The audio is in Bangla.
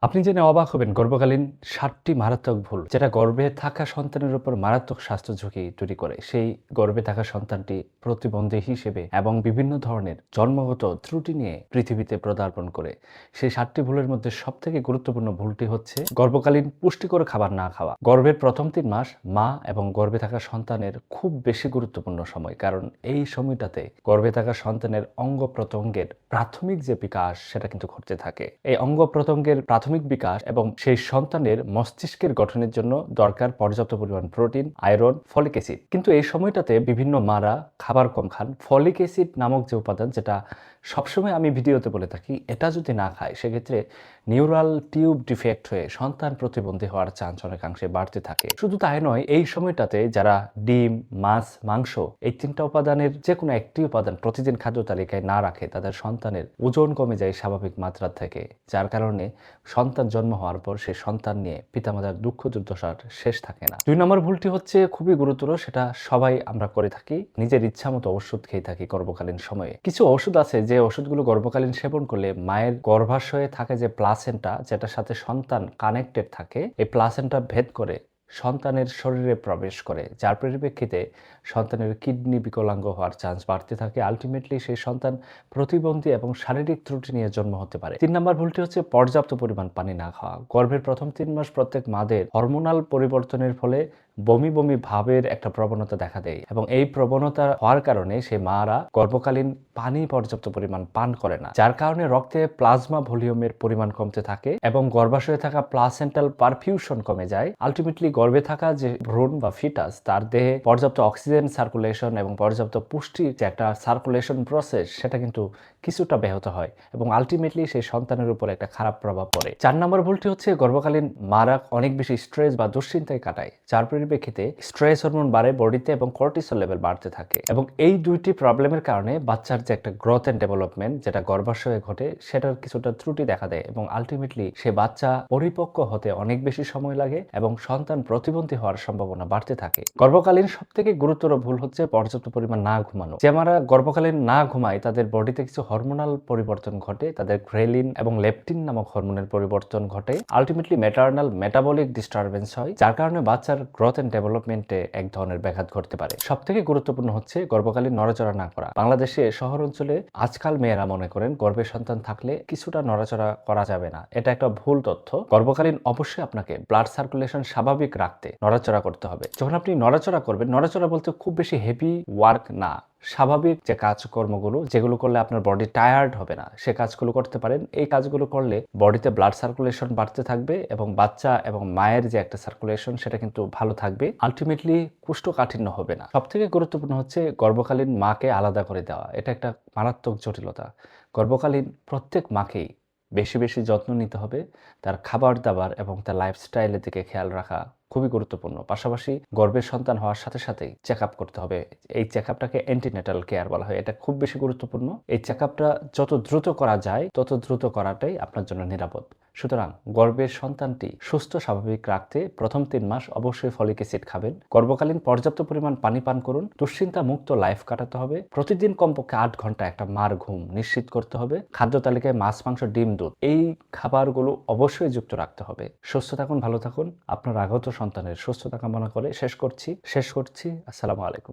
আপনি জেনে অবাক হবেন গর্ভকালীন ৭টি মারাত্মক ভুল যেটা গর্ভে থাকা সন্তানের উপর মারাত্মক স্বাস্থ্য ঝুঁকি তৈরি করে। সেই গর্ভে থাকা সন্তানটি প্রতিবন্ধী হিসেবে এবং বিভিন্ন ধরনের জন্মগত ত্রুটি নিয়ে পৃথিবীতে পদার্পণ করে। সেই ৭টি ভুলের মধ্যে সবথেকে গুরুত্বপূর্ণ ভুলটি হচ্ছে গর্ভকালীন পুষ্টিকর খাবার না খাওয়া। গর্ভের প্রথম ৩ মাস মা এবং গর্ভে থাকা সন্তানের খুব বেশি গুরুত্বপূর্ণ সময়। কারণ এই সময়টাতে গর্ভে থাকা সন্তানের অঙ্গ-প্রত্যঙ্গের প্রাথমিক যে বিকাশ সেটা কিন্তু ঘটতে থাকে। এই অঙ্গ-প্রত্যঙ্গের প্রাথমিক বিকাশ এবং সেই সন্তানের মস্তিষ্কের গঠনের জন্য দরকার পর্যাপ্ত পরিমাণ প্রোটিন, আয়রন, ফলিক অ্যাসিড। কিন্তু এই সময়টাতে বিভিন্ন মারা খাবার কম খান। ফলিক অ্যাসিড নামক যে উপাদান, যেটা সবসময় আমি ভিডিওতে বলে থাকি, এটা যদি না খায় সেক্ষেত্রে নিউরাল টিউব ডিফেক্ট হয়ে সন্তান প্রতিবন্ধী হওয়ার চান্স অনেকাংশে বাড়তে থাকে। শুধু তাই নয়, এই সময়টাতে যারা ডিম, মাছ, মাংস এই ৩টা উপাদানের যে কোনো একটি উপাদান প্রতিদিন খাদ্য তালিকায় না রাখে, তাদের সন্তানের ওজন কমে যায় স্বাভাবিক মাত্রা থেকে, যার কারণে সন্তান জন্ম হওয়ার পর সেই সন্তান নিয়ে পিতামাতার দুঃখ দুর্দশার শেষ থাকে না। ২ নম্বর ভুলটি হচ্ছে খুবই গুরুতর, সেটা সবাই আমরা করে থাকি, নিজের ইচ্ছা মতো ওষুধ খেয়ে থাকি গর্ভকালীন সময়ে। কিছু ওষুধ আছে যে ওষুধগুলো গর্ভকালীন সেবন করলে মায়ের গর্ভাশয়ে থাকে যে প্লাসেন্টা, যেটার সাথে সন্তান কানেক্টেড থাকে, এই প্লাসেন্টা ভেদ করে সন্তানের শরীরে প্রবেশ করে, যার পরিপ্রেক্ষিতে সন্তানের কিডনি বিকলাঙ্গ হওয়ার চান্স বাড়তে থাকে। আলটিমেটলি সেই সন্তান প্রতিবন্ধী এবং শারীরিক ত্রুটি নিয়ে জন্ম হতে পারে। ৩ নম্বর ভুলটি হচ্ছে পর্যাপ্ত পরিমাণ পানি না খাওয়া। গর্ভের প্রথম ৩ মাস প্রত্যেক মাদের হরমোনাল পরিবর্তনের ফলে বমি বমি ভাবের একটা প্রবণতা দেখা দেয় এবং এই প্রবণতা হওয়ার কারণে সেই মারা গর্ভকালীন পানি পর্যাপ্ত পরিমাণ পান করে না, যার কারণে রক্তে প্লাজমা ভলিউমের পরিমাণ কমতে থাকে এবং গর্ভাশয়ে থাকা প্লাসেন্টাল পারফিউশন কমে যায়। আলটিমেটলি গর্ভে থাকা যে ভ্রূণ বা ফিটাস, তার দেহে পর্যাপ্ত অক্সিজেন সার্কুলেশন এবং পর্যাপ্ত পুষ্টির যে একটা সার্কুলেশন প্রসেস, সেটা কিন্তু কিছুটা ব্যাহত হয় এবং আলটিমেটলি সেই সন্তানের উপর একটা খারাপ প্রভাব পড়ে। ৪ নম্বর ভুলটি হচ্ছে গর্ভকালীন মারা অনেক বেশি স্ট্রেস বা দুশ্চিন্তায় কাটায়, যার পরিপ্রেক্ষিতে স্ট্রেস হরমোন বাড়ে বডিতে এবং কর্টিসল লেভেল বাড়তে থাকে এবং এই দুইটি প্রবলেমের কারণে বাচ্চার যে একটা গ্রোথ এন্ড ডেভেলপমেন্ট যেটা গর্ভাশয়ে ঘটে, সেটার কিছুটা ত্রুটি দেখা দেয় এবং আলটিমেটলি সে বাচ্চা পরিপক্ক হতে অনেক বেশি সময় লাগে এবং সন্তান প্রতিবন্ধী হওয়ার সম্ভাবনা বাড়তে থাকে। গর্ভকালীন সবথেকে গুরুতর ভুল হচ্ছে পর্যাপ্ত পরিমাণ না ঘুমানো। যে আমরা গর্ভকালীন না ঘুমাই তাদের বডিতে কিছু হরমোনাল পরিবর্তন ঘটে, তাদের গ্রেলিন এবং লেপটিন নামক হরমোনের পরিবর্তন ঘটে। আলটিমেটলি ম্যাটারনাল মেটাবলিক ডিস্টারবেন্স হয়, যার কারণে বাচ্চার গ্রোথ এন্ড ডেভেলপমেন্টে এক ধরনের ব্যাঘাত ঘটতে পারে। সবথেকে গুরুত্বপূর্ণ হচ্ছে গর্ভকালীন নড়াচড়া না করা। বাংলাদেশে শহর অঞ্চলে আজকাল মেয়েরা মনে করেন গর্ভে সন্তান থাকলে কিছুটা নড়াচড়া করা যাবে না। এটা একটা ভুল তথ্য। গর্ভকালীন অবশ্যই আপনাকে ব্লাড সার্কুলেশন স্বাভাবিক রাখতে নড়াচড়া করতে হবে। যখন আপনি নড়াচড়া করবেন, নড়াচড়া বলতে খুব বেশি হেভি ওয়ার্ক না, স্বাভাবিক যে কাজকর্মগুলো যেগুলো করলে আপনার বডি টায়ার্ড হবে না, সে কাজগুলো করতে পারেন। এই কাজগুলো করলে বডিতে ব্লাড সার্কুলেশন বাড়তে থাকবে এবং বাচ্চা এবং মায়ের যে একটা সার্কুলেশন সেটা কিন্তু ভালো থাকবে। আলটিমেটলি কোষ্ঠকাঠিন্য হবে না। সবথেকে গুরুত্বপূর্ণ হচ্ছে গর্ভকালীন মাকে আলাদা করে দেওয়া। এটা একটা মারাত্মক জটিলতা। গর্ভকালীন প্রত্যেক মাকেই বেশি বেশি যত্ন নিতে হবে। তার খাবার দাবার এবং তার লাইফস্টাইলের দিকে খেয়াল রাখা খুবই গুরুত্বপূর্ণ। পাশাপাশি গর্ভের সন্তান হওয়ার সাথে সাথেই চেক আপ করতে হবে। এই চেক আপটাকে অ্যান্টিনেটাল কেয়ার বলা হয়। এটা খুব বেশি গুরুত্বপূর্ণ। এই চেক আপটা যত দ্রুত করা যায় তত দ্রুত করাটাই আপনার জন্য নিরাপদ। সুতরাং গর্ভের সন্তানটি সুস্থ স্বাভাবিক রাখতে প্রথম ৩ মাস অবশ্যই ফলিক অ্যাসিড খাবেন। গর্ভকালীন পর্যাপ্ত পরিমাণ পানি পান করুন। দুশ্চিন্তা মুক্ত লাইফ কাটাতে হবে। প্রতিদিন কমপক্ষে ৮ ঘন্টা একটা মার ঘুম নিশ্চিত করতে হবে। খাদ্য তালিকায় মাছ, মাংস, ডিম, দুধ এই খাবারগুলো অবশ্যই যুক্ত রাখতে হবে। সুস্থ থাকুন, ভালো থাকুন। আপনার আগত সন্তানের সুস্থতা কামনা করে শেষ করছি। আসসালামু আলাইকুম।